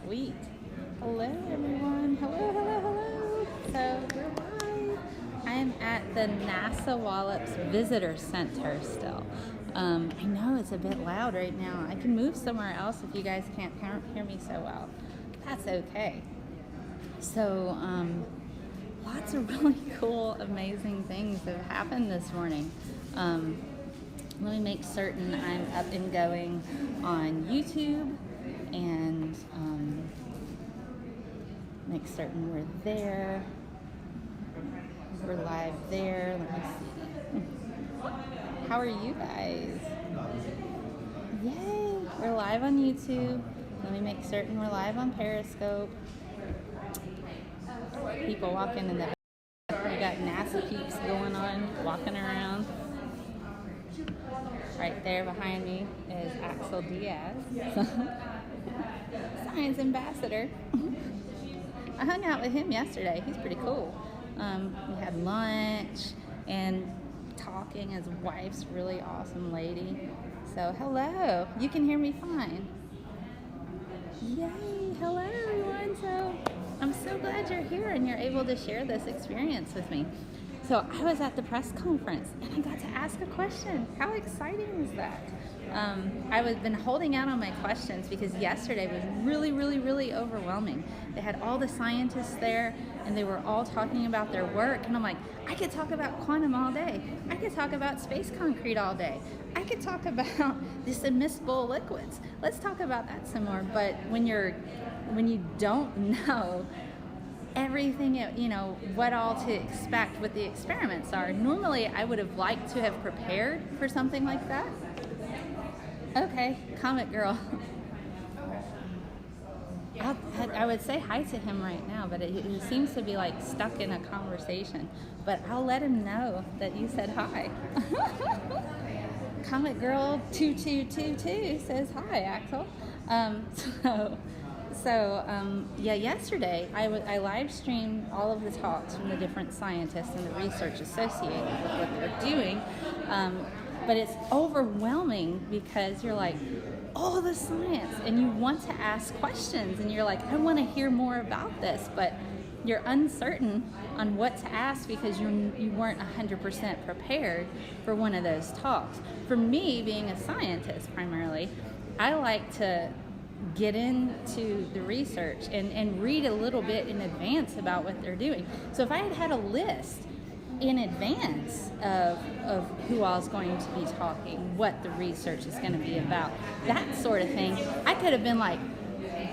Sweet. Hello, everyone. Hello, hello, hello. So we're live. I'm at the NASA Wallops Visitor Center still. I know it's a bit loud right now. I can move somewhere else if you guys can't hear me so well. That's okay. So, lots of really cool, amazing things have happened this morning. Let me make certain I'm up and going on YouTube and make certain we're there. We're live there. Let me see. How are you guys? Yay! We're live on YouTube. Let me make certain we're live on Periscope. People walking in the back. We got NASA peeps going on, walking around. Right there behind me is Axel Diaz, science ambassador. I hung out with him yesterday. He's pretty cool. We had lunch and talking. His wife's a really awesome lady. So hello, you can hear me fine. Yay, hello everyone. So I'm so glad you're here and you're able to share this experience with me. So I was at the press conference and I got to ask a question. How exciting was that? I've been holding out on my questions because yesterday was really overwhelming. They had all the scientists there and they were all talking about their work, and I'm like, I could talk about quantum all day. I could talk about space concrete all day. I could talk about these immiscible liquids. Let's talk about that some more. But when you don't know everything, what all to expect, what the experiments are. Normally, I would have liked to have prepared for something like that. Okay, Comet Girl. I would say hi to him right now, but he seems to be like stuck in a conversation. But I'll let him know that you said hi. Comet Girl 2222 says hi, Axel. Yesterday I live streamed all of the talks from the different scientists and the research associated with what they're doing. But it's overwhelming because you're like, all the science, and you want to ask questions, and you're like, I want to hear more about this, but you're uncertain on what to ask because you weren't 100% prepared for one of those talks. For me, being a scientist primarily, I like to get into the research and read a little bit in advance about what they're doing. So if I had had a list in advance of who I was going to be talking, what the research is going to be about, that sort of thing, I could have been like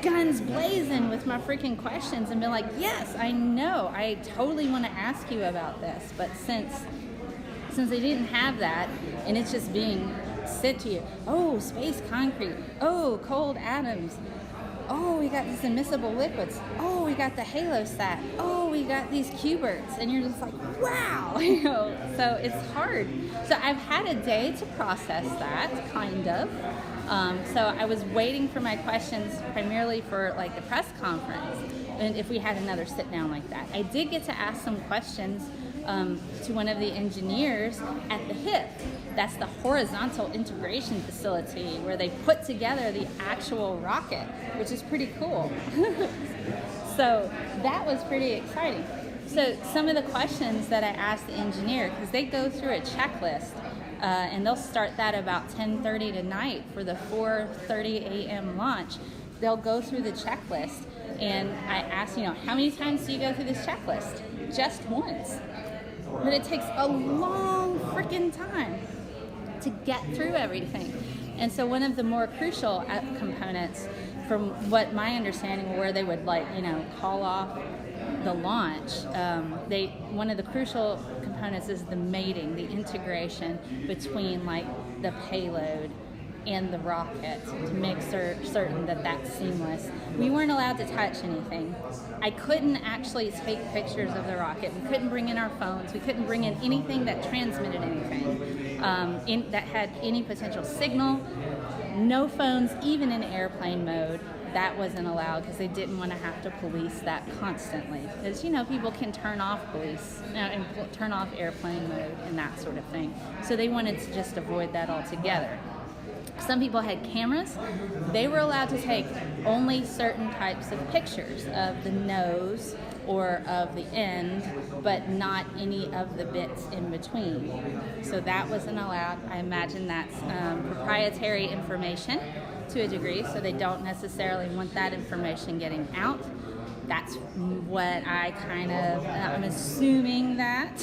guns blazing with my freaking questions and been like, yes, I know, I totally want to ask you about this. But since I didn't have that, and it's just being said to you, oh, space concrete, oh, cold atoms, oh, we got these immiscible liquids, oh, we got the halosat, oh, we got these Q-berts, and you're just like, wow, so it's hard. So I've had a day to process that, kind of. So I was waiting for my questions primarily for like the press conference, and if we had another sit down like that. I did get to ask some questions to one of the engineers at the HIP. That's the horizontal integration facility where they put together the actual rocket, which is pretty cool. So that was pretty exciting. So some of the questions that I asked the engineer, because they go through a checklist, and they'll start that about 10:30 tonight for the 4:30 a.m. launch. They'll go through the checklist, and I asked, how many times do you go through this checklist? Just once. But it takes a long freaking time to get through everything. And so one of the more crucial components, from what my understanding, where they would call off the launch, one of the crucial components is the mating, the integration between the payload and the rocket to make certain that that's seamless. We weren't allowed to touch anything. I couldn't actually take pictures of the rocket. We couldn't bring in our phones. We couldn't bring in anything that transmitted anything, that had any potential signal. No phones, even in airplane mode. That wasn't allowed because they didn't want to have to police that constantly. Because, people can turn off and turn off airplane mode and that sort of thing. So they wanted to just avoid that altogether. Some people had cameras. They were allowed to take only certain types of pictures of the nose or of the end, but not any of the bits in between. So that wasn't allowed. I imagine that's proprietary information to a degree, so they don't necessarily want that information getting out. That's what I'm assuming that.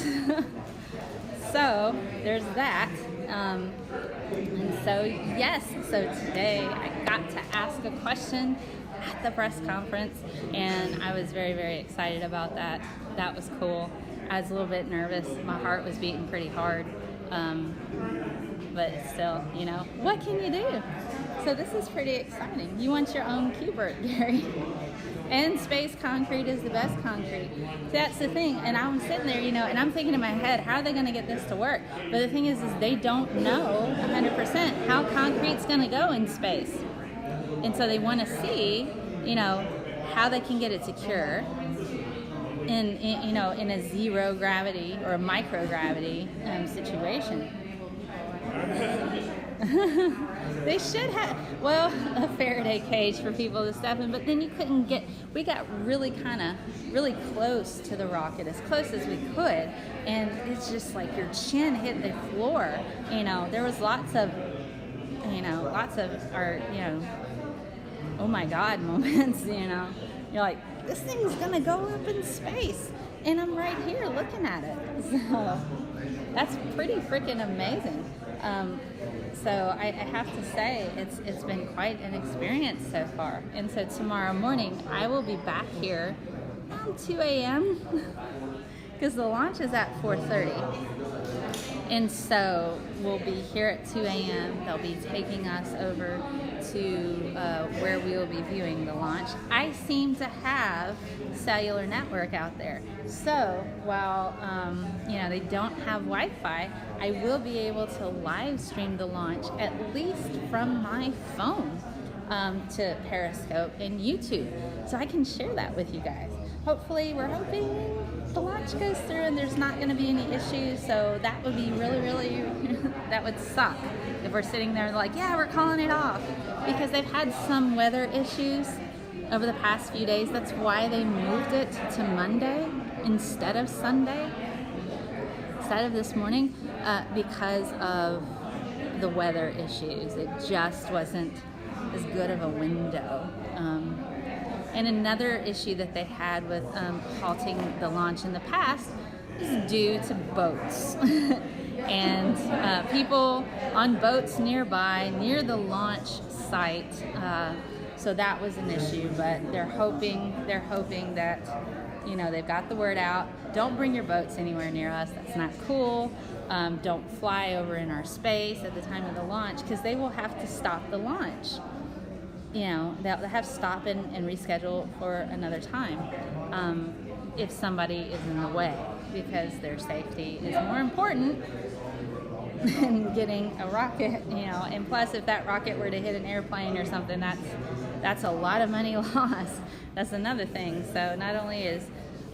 So there's that. And so, yes, so today I got to ask a question at the press conference, and I was very, very excited about that. That was cool. I was a little bit nervous. My heart was beating pretty hard. But still, you know, what can you do? So this is pretty exciting. You want your own Q-Bert, Gary. And space concrete is the best concrete. That's the thing. And I'm sitting there, you know, and I'm thinking in my head, how are they going to get this to work? But the thing is they don't know 100% how concrete's going to go in space. And so they want to see, you know, how they can get it secure in a zero gravity or a microgravity situation. They should have, well, a Faraday cage for people to step in, but then we got really close to the rocket, as close as we could, and it's just like your chin hit the floor. You know, there was lots of our, you know, oh my God moments, you know. You're like, this thing's gonna go up in space, and I'm right here looking at it. So that's pretty freaking amazing. So I have to say it's been quite an experience so far. And so tomorrow morning I will be back here around 2 a.m. because the launch is at 4:30. And so we'll be here at 2 a.m. They'll be taking us over to where we will be viewing the launch. I seem to have cellular network out there. So while they don't have Wi-Fi, I will be able to live stream the launch at least from my phone to Periscope and YouTube. So I can share that with you guys. Hopefully, we're hoping the launch goes through and there's not going to be any issues. So that would be really, really, that would suck if we're sitting there like, yeah, we're calling it off. Because they've had some weather issues over the past few days. That's why they moved it to Monday instead of Sunday, instead of this morning, because of the weather issues. It just wasn't as good of a window. And another issue that they had with halting the launch in the past is due to boats. And people on boats nearby, near the launch site. So that was an issue, but they're hoping that, you know, they've got the word out. Don't bring your boats anywhere near us. That's not cool. Don't fly over in our space at the time of the launch, because they will have to stop the launch. You know, they'll have to stop and reschedule for another time if somebody is in the way, because their safety is more important than getting a rocket, you know. And plus, if that rocket were to hit an airplane or something, that's a lot of money lost. That's another thing. So not only is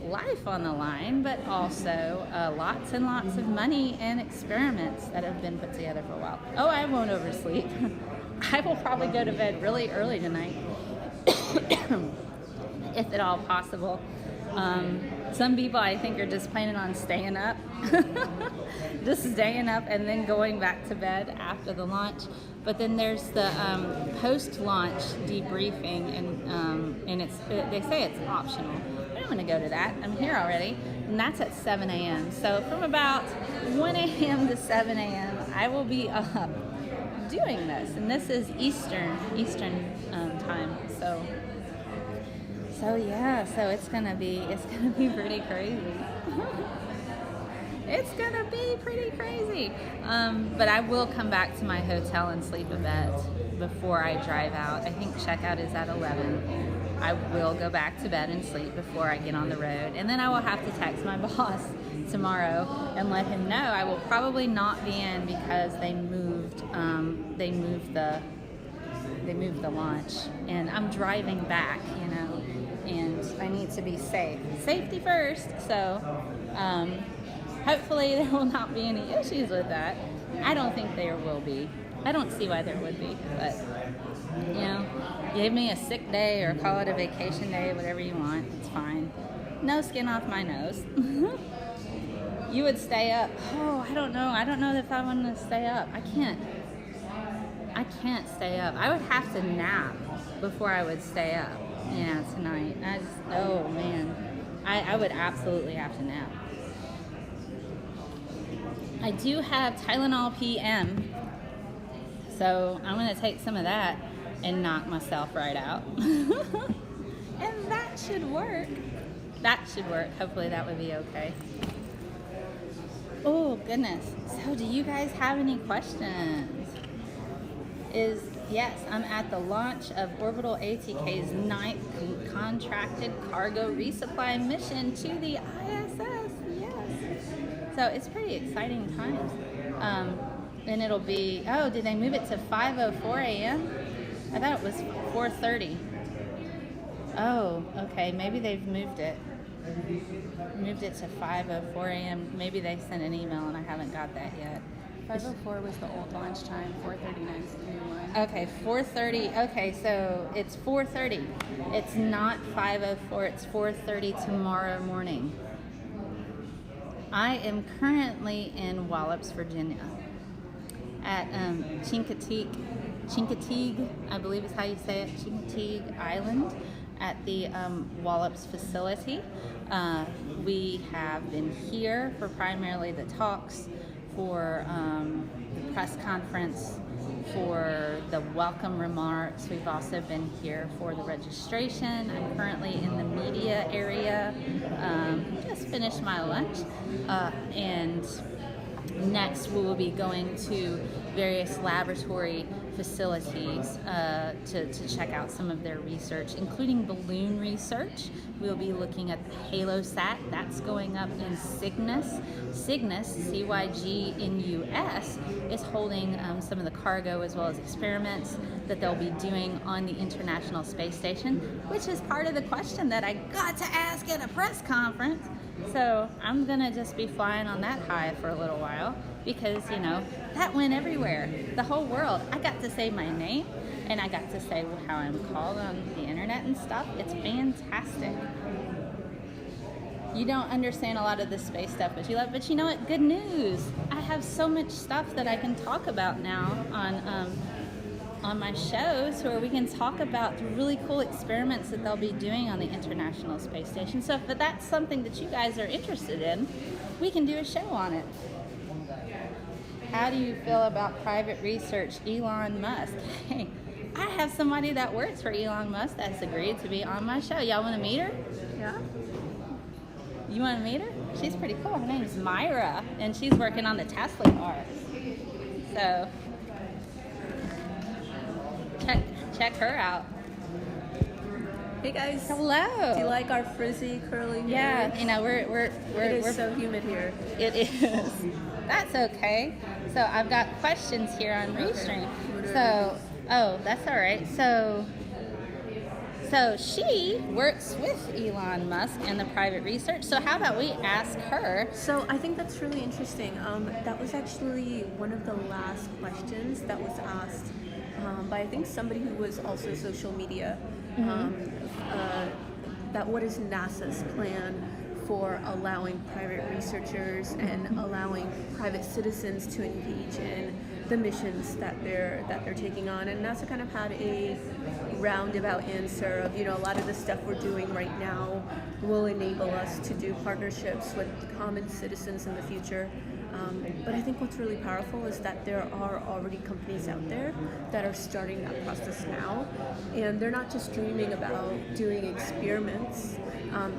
life on the line, but also lots and lots of money and experiments that have been put together for a while. Oh, I won't oversleep. I will probably go to bed really early tonight, if at all possible. Some people, I think, are just planning on staying up, just staying up and then going back to bed after the launch. But then there's the post-launch debriefing, and they say it's optional. But I'm going to go to that. I'm here already, and that's at 7 a.m. So from about 1 a.m. to 7 a.m., I will be up doing this, and this is Eastern time. So yeah, so it's gonna be pretty crazy. It's gonna be pretty crazy. But I will come back to my hotel and sleep a bit before I drive out. I think checkout is at 11. I will go back to bed and sleep before I get on the road, and then I will have to text my boss tomorrow and let him know I will probably not be in because they moved the launch, and I'm driving back, you know, and I need to be safe. Safety first. So hopefully there will not be any issues with that. I don't think there will be. I don't see why there would be, but, you know, give me a sick day or call it a vacation day, whatever you want, it's fine. No skin off my nose. You would stay up. Oh, I don't know if I want to stay up. I can't stay up. I would have to nap before I would stay up, tonight. Oh man, I would absolutely have to nap. I do have Tylenol PM, so I'm going to take some of that and knock myself right out. And that should work. Hopefully that would be okay. Oh goodness. So do you guys have any questions? Yes, I'm at the launch of Orbital ATK's 9th contracted cargo resupply mission to the ISS. Yes. So it's pretty exciting times. And it'll be, did they move it to 5:04 a.m.? I thought it was 4:30. Oh, okay. Maybe they've moved it. Moved it to 5:04 a.m. Maybe they sent an email and I haven't got that yet. 5:04 was the old launch time. 4:39 is the new one. Okay, 4:30. Okay, so it's 4:30. It's not 5:04. It's 4:30 tomorrow morning. I am currently in Wallops, Virginia, at Chincoteague, I believe is how you say it, Chincoteague Island, at the Wallops facility. We have been here for primarily the talks, for the press conference, for the welcome remarks. We've also been here for the registration. I'm currently in the media area. Just finished my lunch. And next we will be going to various laboratory facilities to check out some of their research, including balloon research. We'll be looking at the HaloSat. That's going up in Cygnus. Cygnus, CYGNUS, is holding some of the cargo as well as experiments that they'll be doing on the International Space Station, which is part of the question that I got to ask at a press conference. So I'm gonna just be flying on that high for a little while because, that went everywhere, the whole world. I got to say my name and I got to say how I'm called on the internet and stuff. It's fantastic. You don't understand a lot of this space stuff, but you love. But you know what? Good news. I have so much stuff that I can talk about now on my shows, where we can talk about the really cool experiments that they'll be doing on the International Space Station. So if that's something that you guys are interested in, we can do a show on it. How do you feel about private research, Elon Musk? Hey, I have somebody that works for Elon Musk that's agreed to be on my show. Y'all want to meet her? Yeah. You want to meet her? She's pretty cool. Her name is Maira, and she's working on the Tesla cars. So check her out. Hey guys. Hello. Do you like our frizzy curly hair? Yeah, we're so humid here. It is. That's okay. So I've got questions here on Restream. So, that's all right. So she works with Elon Musk and the private research. So how about we ask her? So I think that's really interesting. That was actually one of the last questions that was asked by I think somebody who was also social media. That what is NASA's plan for allowing private researchers and allowing private citizens to engage in the missions that they're taking on. And NASA kind of had a roundabout answer of, a lot of the stuff we're doing right now will enable us to do partnerships with common citizens in the future. But I think what's really powerful is that there are already companies out there that are starting that process now. And they're not just dreaming about doing experiments,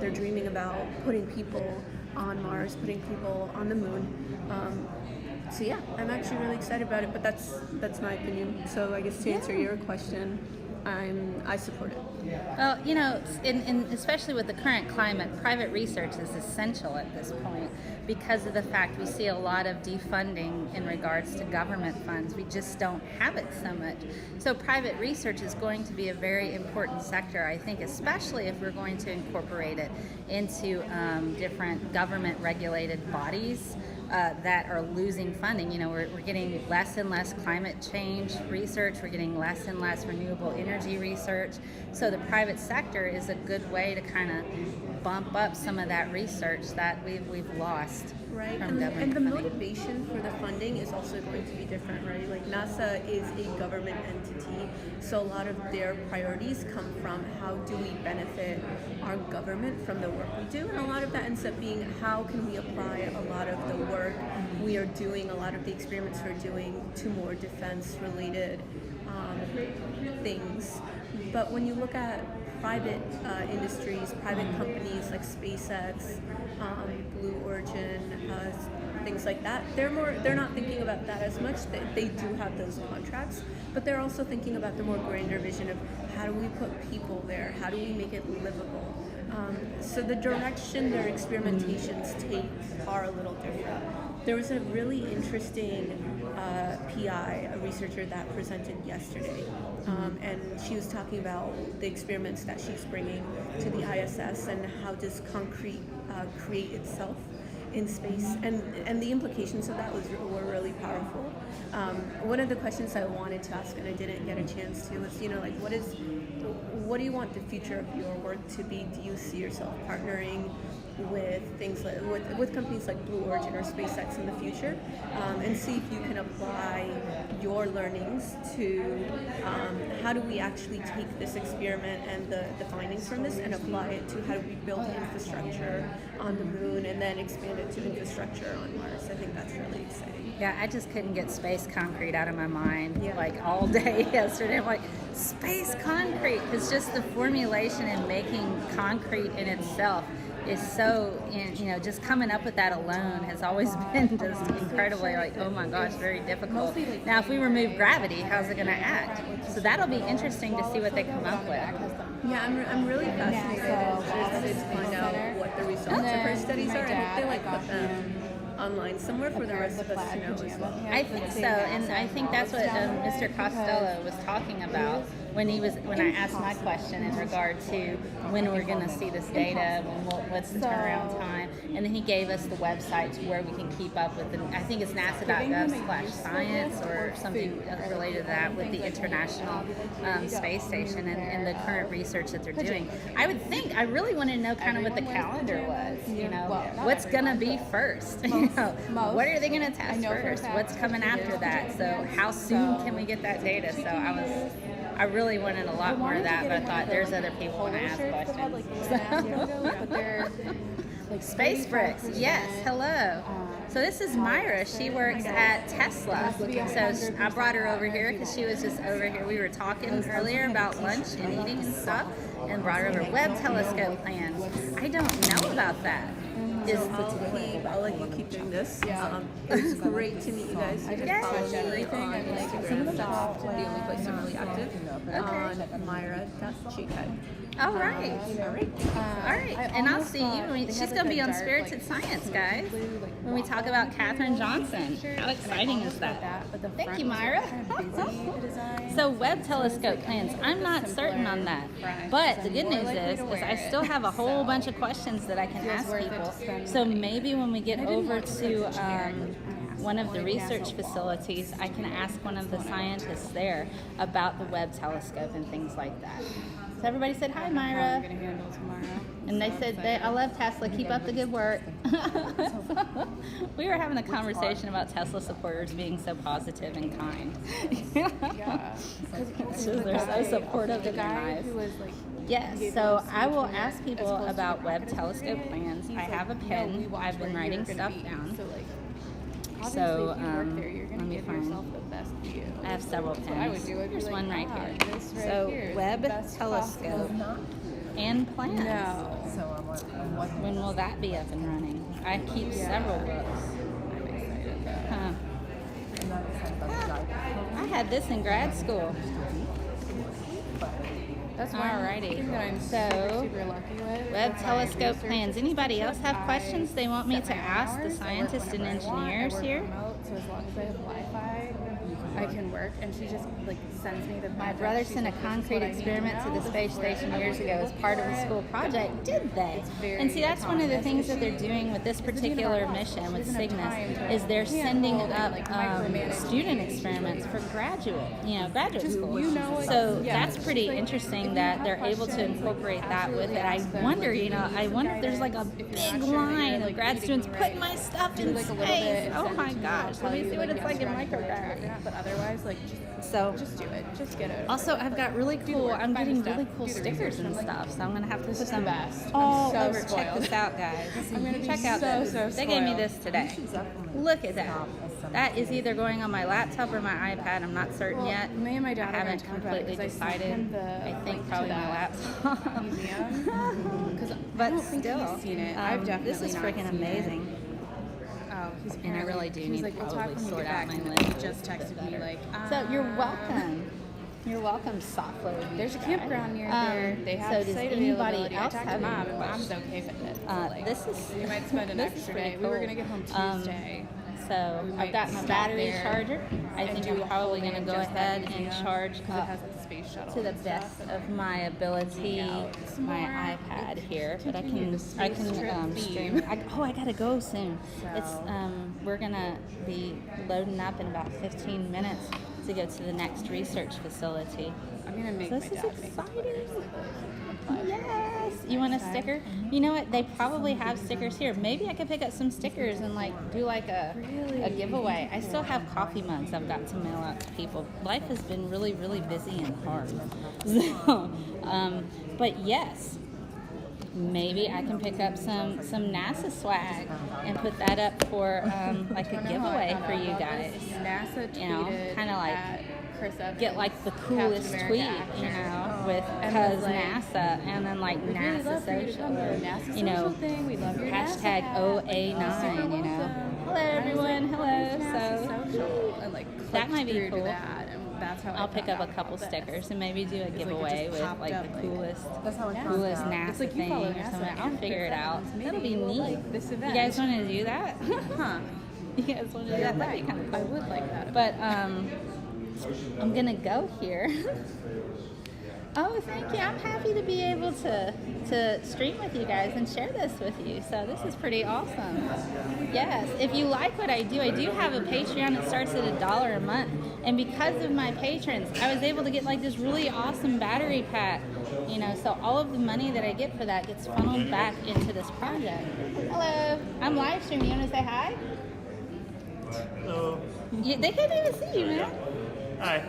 they're dreaming about putting people on Mars, putting people on the moon. So yeah, I'm actually really excited about it, but that's my opinion. So I guess to answer your question, I support it. Well, especially with the current climate, private research is essential at this point because of the fact we see a lot of defunding in regards to government funds. We just don't have it so much. So private research is going to be a very important sector, I think, especially if we're going to incorporate it into different government-regulated bodies. that are losing funding. We're getting less and less climate change research. We're getting less and less renewable energy research. So the private sector is a good way to kind of bump up some of that research that we've lost. Right, from government and the funding. motivation for the funding is also going to be different, right? Like NASA is a government entity, so a lot of their priorities come from how do we benefit our government from the work we do, and a lot of that ends up being how can we apply a lot of the work we are doing, a lot of the experiments we're doing to more defense-related things. But when you look at private industries, private companies like SpaceX, Blue Origin, things like that, they're not thinking about that as much. They do have those contracts, but they're also thinking about the more grander vision of how do we put people there, how do we make it livable. So the direction their experimentations take are a little different. There was a really interesting PI, a researcher that presented yesterday, and she was talking about the experiments that she's bringing to the ISS and how does concrete create itself in space, and the implications of that were really powerful. One of the questions I wanted to ask and I didn't get a chance to was, like, what do you want the future of your work to be? Do you see yourself partnering with things like with companies like Blue Origin or SpaceX in the future, and see if you can apply your learnings to how do we actually take this experiment and the findings from this and apply it to how do we build infrastructure on the moon and then expand it to infrastructure on Mars. I think that's really exciting. Yeah, I just couldn't get space concrete out of my mind like all day yesterday. I'm like, space concrete. It's just the formulation and making concrete in itself is so, just coming up with that alone has always been just incredibly like, oh my gosh, very difficult. Now, if we remove gravity, how's it going to act? So that'll be interesting to see what they come up with. Yeah, I'm really fascinated and interested to find out what the results of her studies are. I hope they put them online somewhere for the rest of us to know as well. I think so, and I think that's what Mr. Costello was talking about when I asked my question in regard to when we're going to see this data, what's the turnaround time, and then he gave us the websites where we can keep up with I think it's nasa.gov/science or something related to that with the International Space Station and the current research that they're doing. I really want to know kind of what the calendar was, what's going to be first, what are they going to test first, what's coming after that, so how soon can we get that data? So I really wanted a lot more of that, but I thought there's other people want to ask questions. Space bricks, yes, hello. So this is Maira. She works at Tesla. So I brought her over here because she was just over here. We were talking earlier about lunch and eating and stuff, and brought her over. Webb telescope plans. I don't know about that. I'll let you keep doing this. It's great to meet you guys. You can follow me on Instagram. That's the only place I'm really active. On Maira.GK. All right. All right. And I'll see you. She's going to be on Spirited Science, guys, when we talk about Katherine Johnson. How exciting is that? Thank you, Maira. So Webb telescope plans. I'm not certain on that. But the good news is I still have a whole bunch of questions that I can ask people. So maybe when we get over to one of the research facilities, I can ask one of the scientists there about the Webb telescope and things like that. So everybody said, hi, Maira. And they said, I love Tesla. Keep up the good work. We were having a conversation about Tesla supporters being so positive and kind. So they're so supportive and nice. Yes, so I will ask people about Webb telescope plans. I have a pen. I've been writing stuff down. So let me find. I have several pens. Here's one right here. So Webb telescope and plans. When will that be up and running? I keep several books. Huh. I had this in grad school. That's alrighty. So, super lucky with. Webb telescope plans. Anybody else have questions they want me to ask the scientists and engineers here? So as long as I have Wi-Fi, I can work, and she just like sends me the. My brother sent a concrete experiment to the space station years ago as part of a school project. Did they? And see, that's one of the things that they're doing with this particular mission with Cygnus is they're sending up student experiments for graduate school. So that's pretty interesting that they're able to incorporate that with it. I wonder if there's like a big line of grad students putting my stuff in space. Oh my gosh, let me see what it's like in microgravity. But otherwise, like, just do it. Just get it. Also, I've got I'm getting really cool stickers and stuff, so I'm gonna have to put some best. all I'm so over. Check this out, guys. I'm gonna check out this. They gave me this today. Look at that. That is either going on my laptop or my iPad. I'm not certain yet. Me and my dad I haven't completely decided. I think probably my laptop. But still, seen it. I've definitely this is freaking amazing. And I really do need to probably sort out my list. He just texted me like, So you're welcome. You're welcome, software. There's a campground near there. They have so does site anybody availability. else I talked have to Mom, any and Mom's okay with it. So, this is we might spend an extra day. cool. We were gonna get home Tuesday. So I've got my battery charger. I think I'm probably going to go ahead and charge up to the best of my ability my iPad here. But I can stream. I gotta go soon. It's we're gonna be loading up in about 15 minutes to go to the next research facility. I'm gonna make this is exciting. Yes. You want a sticker? You know what? They probably have stickers here. Maybe I could pick up some stickers and do a giveaway. I still have coffee mugs I've got to mail out to people. Life has been really, really busy and hard. So, but yes, maybe I can pick up some NASA swag and put that up for a giveaway for you guys. NASA tweeted kind of like get the coolest tweet, with cuz NASA, and then NASA social, thing. We love your hashtag OA9, Hello everyone, hello. So that might be cool. That's how I'll pick up a couple stickers and maybe do a giveaway with the coolest NASA thing or something. I'll figure it out. That'll be neat. You guys want to do that? Huh? You guys want to do that? That'd be kind of cool. I would like that. But I'm gonna go here. Oh, thank you. I'm happy to be able to stream with you guys and share this with you. So this is pretty awesome. Yes, if you like what I do have a Patreon that starts at $1 a month. And because of my patrons, I was able to get this really awesome battery pack. So all of the money that I get for that gets funneled back into this project. Hello, I'm live streaming. You want to say hi? Hello. They can't even see you, man. Hi.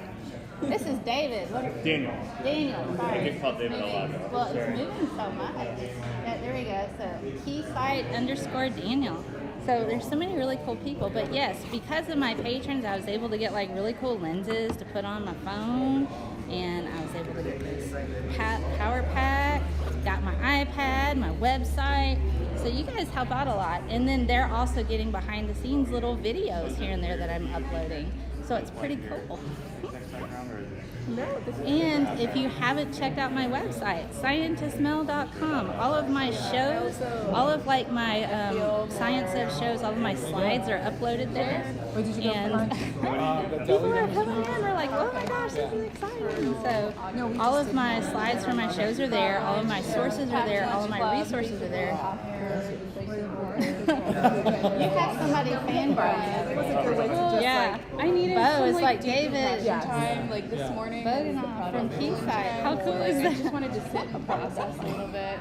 This is David. Daniel. Daniel, sorry. I get called David a lot. Well, it's moving so much. Yeah, there we go. So, keysite_Daniel. So, there's so many really cool people. But yes, because of my patrons, I was able to get really cool lenses to put on my phone. And I was able to get this power pack. Got my iPad, my website. So, you guys help out a lot. And then they're also getting behind the scenes little videos here and there that I'm uploading. So, it's pretty cool. And if you haven't checked out my website, scientistmail.com, all of my shows, all of my Science Of shows, all of my slides are uploaded there. And people are coming in, they're like, oh my gosh, this is exciting. So all of my slides for my shows are there, all of my sources are there, all of my resources are there. You have somebody fangirling. Yeah, I needed Bo is some, David. Time this morning. Boganov from Keysite. How cool is I that? just wanted to sit and process a little bit.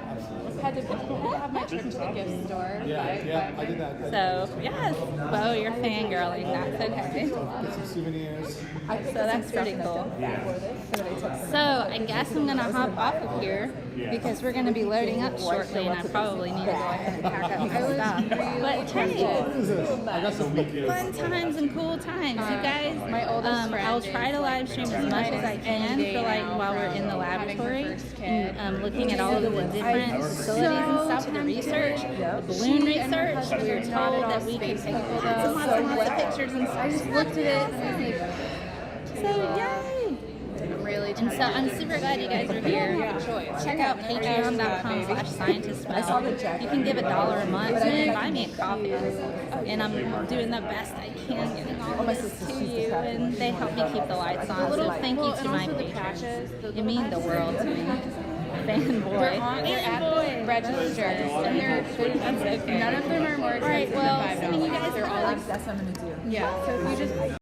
Had to have my trip to the gift store. I did that. So yes, Bo, you're fangirling. That's okay. Get some souvenirs. So that's pretty cool. So I guess I'm gonna hop off of here because we're gonna be loading up shortly, and I probably need to go ahead and pack up my stuff. But hey, I got some fun times and cool times, you guys. I'll try to live stream as much as I can for while we're in the laboratory and looking at all of the different facilities and stuff with the research, the balloon research. We were told that we can take lots and lots of pictures and stuff. I just looked at it and I was like, so yay! And so I'm super glad you guys are here. Check out patreon.com/scientistmail. You can give $1 a month and buy me a coffee. And I'm doing the best I can getting all send this to you, and they help me keep the lights on. So thank you to my and also the patrons. patches. It means the world to me. Fanboy. They're at the register, and they're That's okay. none of them are more All right, expensive well, than $5. I mean, you guys They're all like That's what I'm gonna do. yeah. So if you just